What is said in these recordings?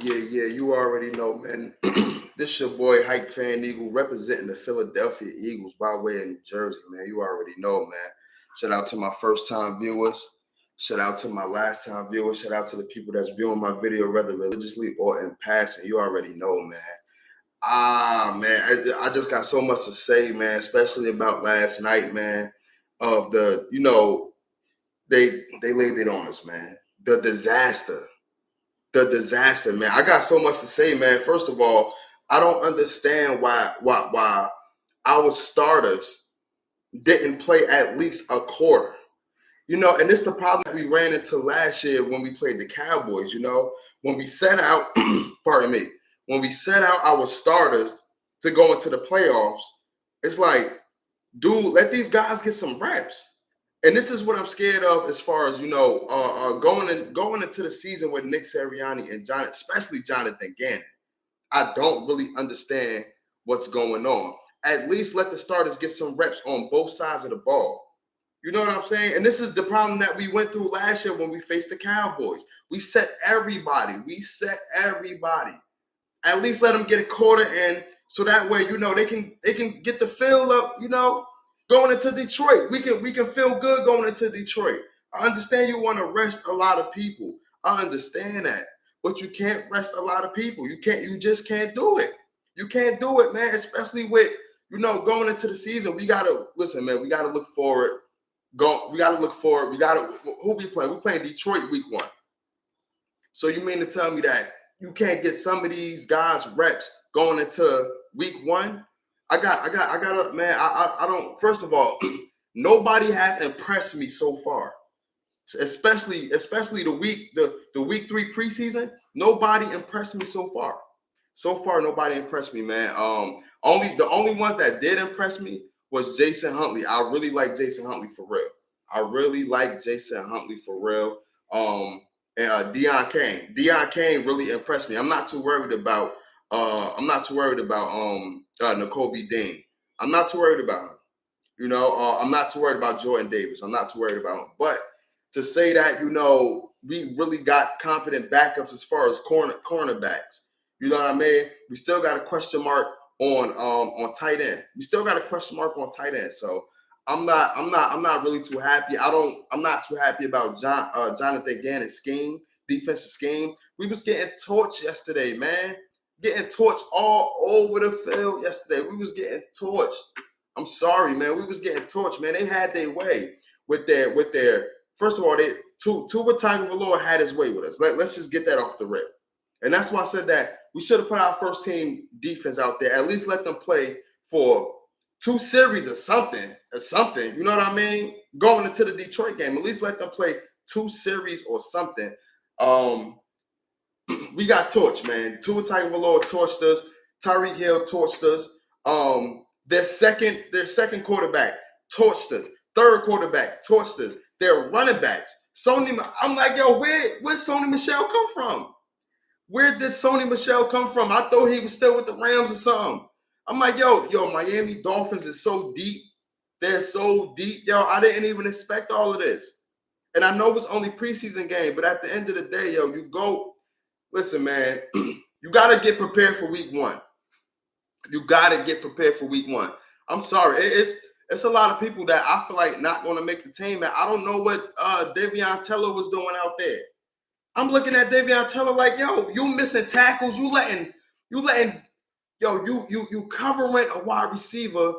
Yeah, you already know, man. This your boy, Hype Fan Eagle, representing the Philadelphia Eagles by way of New Jersey, man. You already know, man. Shout out to my first-time viewers. Shout out to my last-time viewers. Shout out to the people that's viewing my video, whether religiously or in passing. You already know, man. Man, I just got so much to say, man, especially about last night, man. Of the, they laid it on us, man. The disaster, man. I got so much to say, man. First of all, I don't understand why our starters didn't play at least a quarter. And it's the problem that we ran into last year when we played the Cowboys. When we set out, pardon me, when we set out our starters to go into the playoffs, it's like, dude, let these guys get some reps. And this is what I'm scared of as far as, going into the season with Nick Sirianni and especially Jonathan Gannon. I don't really understand what's going on. At least let the starters get some reps on both sides of the ball. You know what I'm saying? And this is the problem that we went through last year when we faced the Cowboys. We set everybody. At least let them get a quarter in, so that way, they can get the feel up, going into Detroit. We can feel good going into Detroit. I understand you want to rest a lot of people. I understand that. But you can't rest a lot of people. You just can't do it. You can't do it, man, especially with, going into the season. We gotta listen, man, we gotta look forward. We gotta look forward. Who we playing? We're playing Detroit week 1. So you mean to tell me that you can't get some of these guys reps going into week 1? I got, man, I don't, first of all, nobody has impressed me so far. Especially the week 3 preseason, nobody impressed me so far. So far, nobody impressed me, man. The only ones that did impress me was Jason Huntley. I really like Jason Huntley for real. And Deion Kane. Deion Kane really impressed me. I'm not too worried about N'Kobe Dean. I'm not too worried about him. I'm not too worried about Jordan Davis. I'm not too worried about him. But to say that, we really got competent backups as far as cornerbacks. You know what I mean? We still got a question mark on tight end. So I'm not really too happy. I'm not too happy about Jonathan Gannon's defensive scheme. We was getting torched yesterday, man. Getting torched all over the field yesterday. We was getting torched. I'm sorry, man. We was getting torched, man. They had their way with their. First of all, Tua Tagovailoa had his way with us. Let's just get that off the rip. And that's why I said that we should have put our first team defense out there. At least let them play for 2 series or something. You know what I mean? Going into the Detroit game, at least let them play 2 series or something. We got torched, man. Tua Tagovailoa torched us. Tyreek Hill torched us. Their second quarterback torched us. Third quarterback torched us. Their running backs. I'm like, yo, where Sony Michel come from? Where did Sony Michel come from? I thought he was still with the Rams or something. I'm like, yo, Miami Dolphins is so deep. They're so deep. Yo, I didn't even expect all of this. And I know it was only preseason game, but at the end of the day, yo, you go, listen, man, you got to get prepared for week 1. I'm sorry. It's a lot of people that I feel like not going to make the team. Man, I don't know what Davion Teller was doing out there. I'm looking at Davion Teller like, yo, you missing tackles. You covering a wide receiver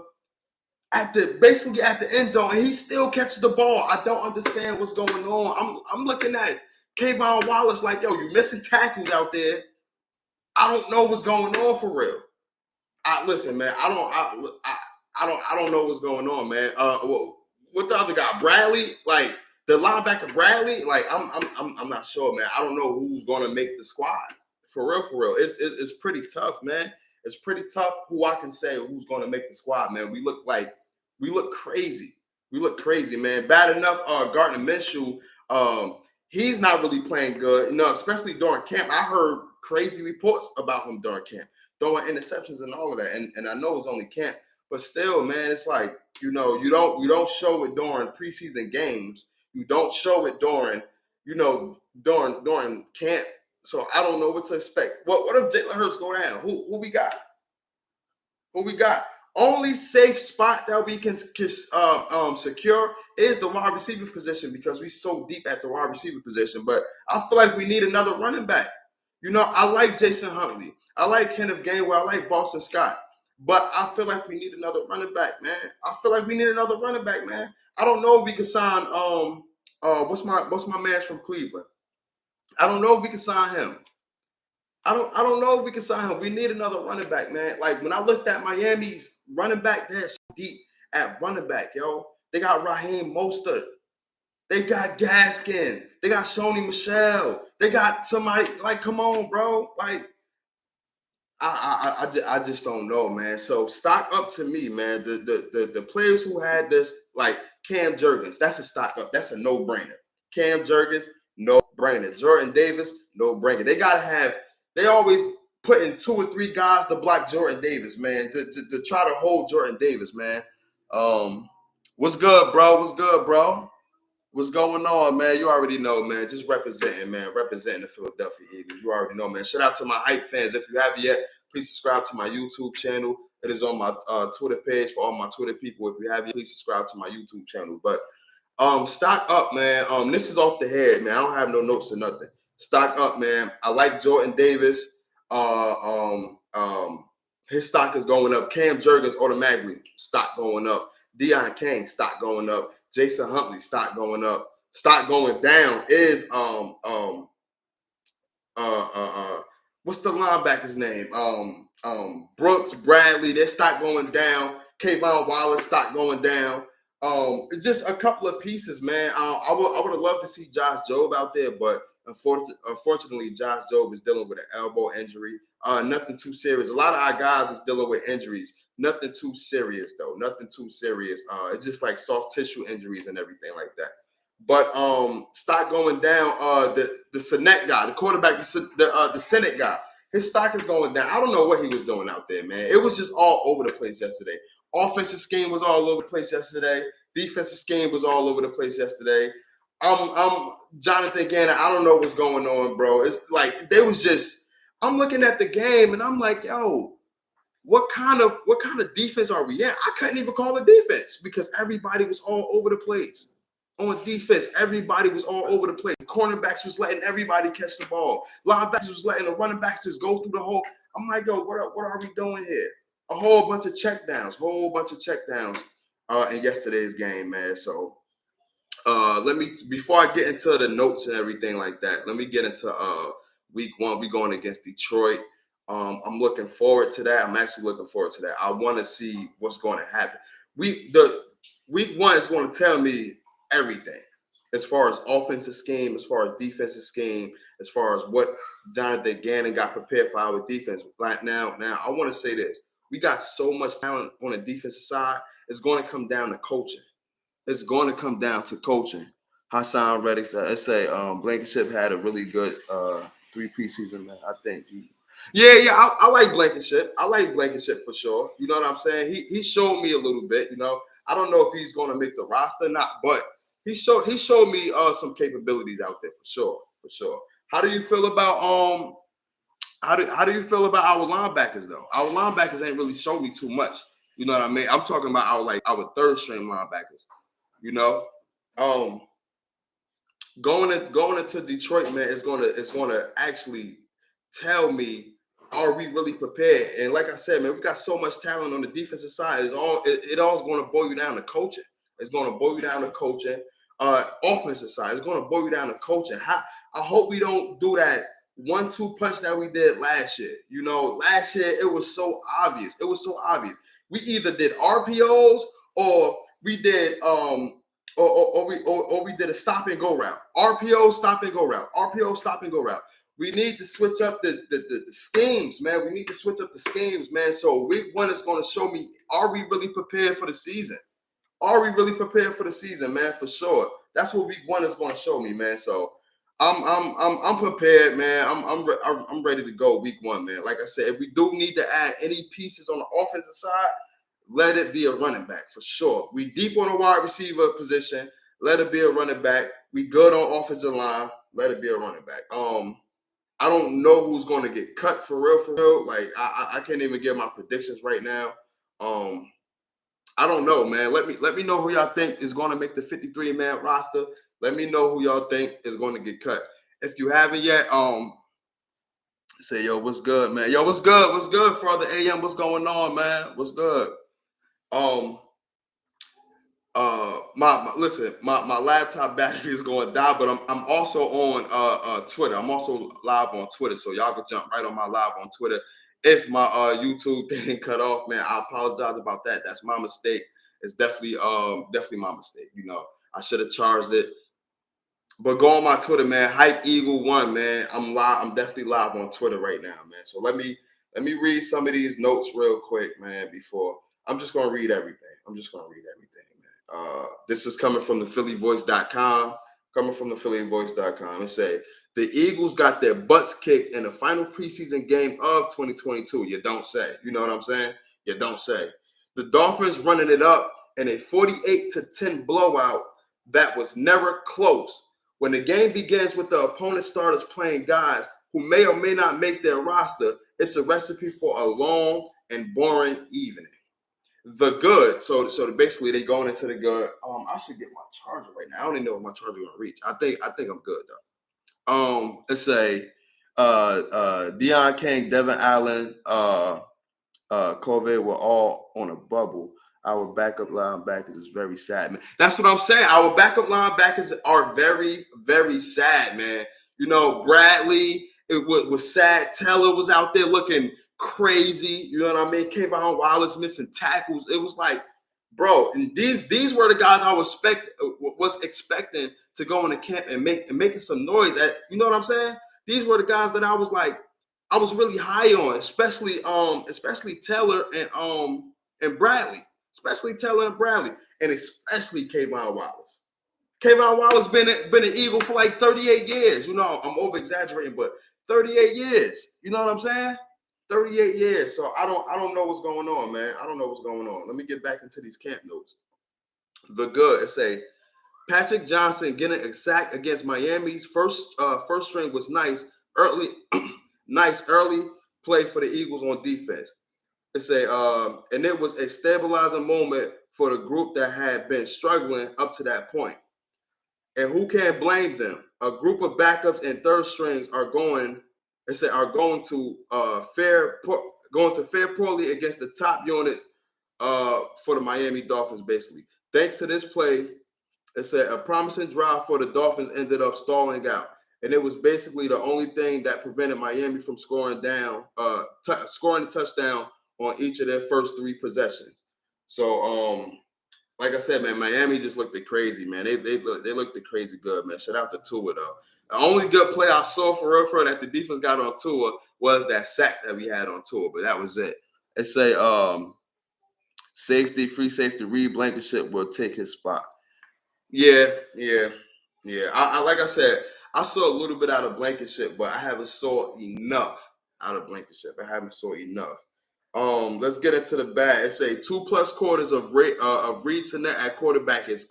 basically at the end zone, and he still catches the ball. I don't understand what's going on. I'm looking at Kayvon Wallace like, yo, you missing tackles out there. I don't know what's going on for real. Listen, man, I don't know what's going on, man. What the other guy, Bradley, like the linebacker Bradley, like I'm not sure, man. I don't know who's going to make the squad. For real. It's pretty tough, man. It's pretty tough who I can say who's going to make the squad, man. We look crazy. Man. Bad enough, Gardner Minshew, he's not really playing good, especially during camp. I heard crazy reports about him during camp, throwing interceptions and all of that. And I know it's only camp, but still, man, it's like, you don't show it during preseason games. You don't show it during camp. So I don't know what to expect. What if Jalen Hurts go down? Who we got? Who we got? Only safe spot that we can secure is the wide receiver position because we so deep at the wide receiver position. But I feel like we need another running back. You know, I like Jason Huntley. I like Kenneth Gainwell. I like Boston Scott. But I feel like we need another running back, man. I feel like we need another running back, man. I don't know if we can sign what's my man from Cleveland. I don't know if we can sign him. I don't know if we can sign him. We need another running back, man. Like when I looked at Miami's running back, they're so deep at running back, yo. They got Raheem Mostert. They got Gaskin. They got Sony Michel. They got somebody like, come on, bro. Like I just don't know, man. So stock up to me, man. The players who had this, like Cam Jurgens, that's a stock up. That's a no-brainer. Cam Jurgens, no brainer. Jordan Davis, no brainer. They gotta have. They always put in 2 or 3 guys to block Jordan Davis, man. To try to hold Jordan Davis, man. What's good, bro? What's good, bro? What's going on, man? You already know, man. Just representing, man. Representing the Philadelphia Eagles. You already know, man. Shout out to my hype fans. If you haven't yet, please subscribe to my YouTube channel. It is on my Twitter page for all my Twitter people. If you haven't, please subscribe to my YouTube channel. But stock up, man. This is off the head, man. I don't have no notes or nothing. Stock up, man. I like Jordan Davis. His stock is going up. Cam Jurgens automatically stock going up. Deion Kane stock going up. Jason Huntley stock going up. Stock going down is what's the linebacker's name? Brooks, Bradley, their stock going down. Kayvon Wallace stock going down. Just a couple of pieces, man. I would have loved to see Josh Jobe out there, but unfortunately, Josh Jobe is dealing with an elbow injury. Nothing too serious. A lot of our guys is dealing with injuries. Nothing too serious, though. Nothing too serious. It's just like soft tissue injuries and everything like that. But stock going down. The Senate guy, the quarterback, the Senate guy, his stock is going down. I don't know what he was doing out there, man. It was just all over the place yesterday. Offensive scheme was all over the place yesterday. Defensive scheme was all over the place yesterday. I'm Jonathan Gannon. I don't know what's going on, bro. It's like they was just. I'm looking at the game and I'm like, yo, what kind of defense are we in? I couldn't even call it defense because everybody was all over the place. On defense, everybody was all over the place. Cornerbacks was letting everybody catch the ball. Linebackers was letting the running backs just go through the whole. I'm like, yo, what are we doing here? A whole bunch of checkdowns in yesterday's game, man. So let me, before I get into the notes and everything like that, let me get into week 1. We going against Detroit. I'm looking forward to that. I'm actually looking forward to that. I want to see what's going to happen. Week 1 is going to tell me everything as far as offensive scheme, as far as defensive scheme, as far as what Jonathan Gannon got prepared for our defense. Right now, I want to say this. We got so much talent on the defensive side. It's going to come down to coaching. It's going to come down to coaching. Hassan Reddick said, Blankenship had a really good 3 preseason, man. I think I like Blankenship. I like Blankenship for sure. You know what I'm saying? He showed me a little bit, you know. I don't know if he's going to make the roster or not, but he showed me some capabilities out there for sure. How do you feel about how do you feel about our linebackers though? Our linebackers ain't really showed me too much. You know what I mean? I'm talking about our third string linebackers. You know, going into Detroit, man, it's gonna actually tell me, are we really prepared? And like I said, man, we got so much talent on the defensive side. It all's going to boil you down to coaching. It's going to boil you down to coaching. Offensive side, it's going to boil you down to coaching. I hope we don't do that 1-2 punch that we did last year. You know, last year it was so obvious. We either did RPOs or we did we did a stop and go route. RPO stop and go route. We need to switch up the schemes, man. We need to switch up the schemes, man. So week 1 is going to show me, are we really prepared for the season? Are we really prepared for the season, man? For sure. That's what week 1 is going to show me, man. So I'm prepared, man. I'm ready to go week 1, man. Like I said, if we do need to add any pieces on the offensive side, let it be a running back for sure. We deep on the wide receiver position. Let it be a running back. We good on offensive line. Let it be a running back. I don't know who's going to get cut for real, for real. Like I can't even give my predictions right now. I don't know, man. Let me know who y'all think is going to make the 53-man roster. Let me know who y'all think is going to get cut. If you haven't yet, say yo, what's good, man? Yo, what's good? What's good, Father AM? What's going on, man? What's good? Um, my laptop battery is going to die, but I'm also on Twitter. I'm also live on Twitter, so y'all can jump right on my live on Twitter. If my YouTube thing cut off, man, I apologize about that. That's my mistake. It's definitely my mistake. You know, I should have charged it. But go on my Twitter, man. Hype Eagle 1, man. I'm live. I'm definitely live on Twitter right now, man. So let me read some of these notes real quick, man. Before I'm just gonna read everything. This is coming from the PhillyVoice.com. It say the Eagles got their butts kicked in the final preseason game of 2022. You don't say. You know what I'm saying? You don't say. The Dolphins running it up in a 48-10 blowout that was never close. When the game begins with the opponent starters playing guys who may or may not make their roster, it's a recipe for a long and boring evening. The good, so basically they going into the good. I should get my charger right now. I don't even know if my charger gonna reach. I think I'm good though. Let's say Deion King, Devin Allen, COVID were all on a bubble. Our backup linebackers is very sad, man. That's what I'm saying. Our backup linebackers are very, very sad, man. You know, Bradley, it was sad. Teller was out there looking crazy. You know what I mean? Kayvon Wallace missing tackles. It was like, bro, and these were the guys I was expecting to go into camp and making some noise. You know what I'm saying? These were the guys that I was like, I was really high on, especially Taylor and Bradley, and especially Kayvon Wallace. Kayvon Wallace been an Eagle for like 38 years. You know, I'm over exaggerating, but 38 years. You know what I'm saying? 38 years. So I don't know what's going on, man. I don't know what's going on. Let me get back into these camp notes. The good. It say Patrick Johnson getting a sack against Miami's first string was nice early. Nice early play for the Eagles on defense. It's and it was a stabilizing moment for the group that had been struggling up to that point. And who can blame them? A group of backups and third strings are going to fare poorly against the top units for the Miami Dolphins, basically. Thanks to this play, it said a promising drive for the Dolphins ended up stalling out. And it was basically the only thing that prevented Miami from scoring the touchdown on each of their first three possessions. So, like I said, man, Miami just looked crazy, man. They looked crazy good, man. Shout out to Tua, though. The only good play I saw for real that the defense got on Tua was that sack that we had on Tua, but that was it. It say free safety Reed Blankenship will take his spot. Yeah. I like I said, I saw a little bit out of Blankenship, but I haven't saw enough out of Blankenship. Let's get into the bag. It say 2+ quarters of Reed Sinnett at quarterback is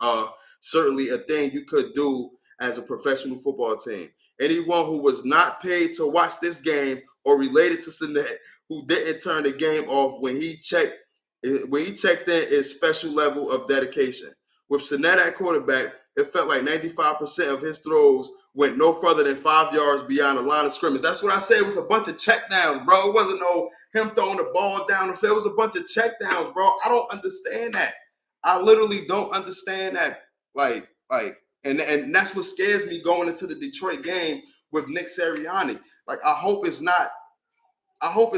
certainly a thing you could do as a professional football team. Anyone who was not paid to watch this game or related to Sinnett who didn't turn the game off when he checked in is special level of dedication. With Sinnett at quarterback, it felt like 95% of his throws went no further than 5 yards beyond the line of scrimmage. That's what I said. It was a bunch of checkdowns, bro. It wasn't no him throwing the ball down the field. It was a bunch of checkdowns, bro. I don't understand that. I literally don't understand that. And that's what scares me going into the Detroit game with Nick Sirianni. Like, I hope it's not, no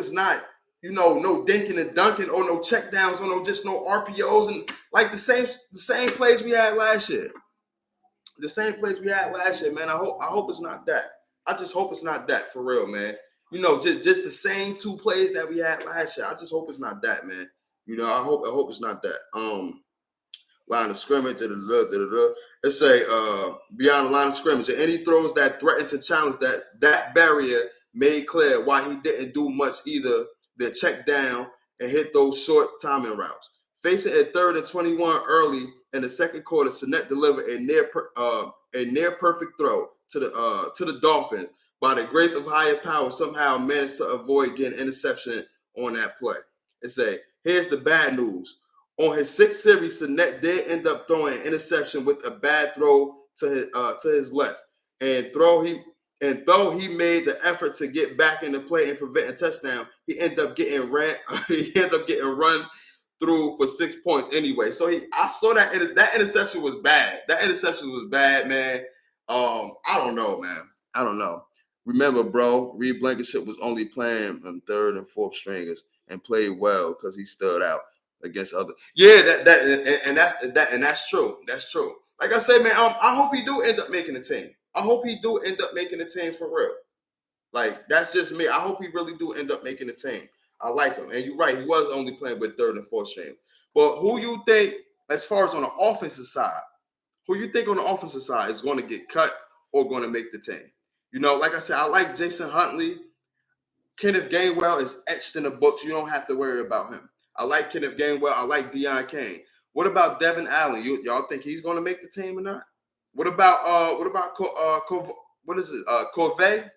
dinking and dunking or no checkdowns or no RPOs and like the same plays we had last year. Man. I hope it's not that. I just hope it's not that for real, man. Just the same 2 plays that we had last year. I just hope it's not that, man. I hope it's not that. Line of scrimmage, let's say beyond the line of scrimmage, and any throws that threatened to challenge that barrier made clear why he didn't do much either than check down and hit those short timing routes. Facing a 3rd and 21 early in the second quarter, Sinnett delivered a near perfect throw to the Dolphins by the grace of higher power, somehow managed to avoid getting interception on that play. And say, here's the bad news. On his sixth series, Sinet did end up throwing an interception with a bad throw to his left. And though he made the effort to get back in the play and prevent a touchdown, he ended up getting run through for 6 points anyway. So I saw that interception was bad. That interception was bad, man. I don't know, man. I don't know. Remember, bro, Reed Blankenship was only playing on third and fourth stringers and played well because he stood out against other. Yeah, that's true. That's true. Like I said, man, I hope he do end up making the team. I hope he do end up making the team for real. Like, that's just me. I hope he really do end up making the team. I like him. And you're right, he was only playing with third and fourth string. But who you think, as far as on the offensive side, who you think on the offensive side is going to get cut or going to make the team? You know, like I said, I like Jason Huntley. Kenneth Gainwell is etched in the books. You don't have to worry about him. I like Kenneth Gainwell. I like Deion Kane. What about Devin Allen? Y'all think he's going to make the team or not? What about what is it? Corvée?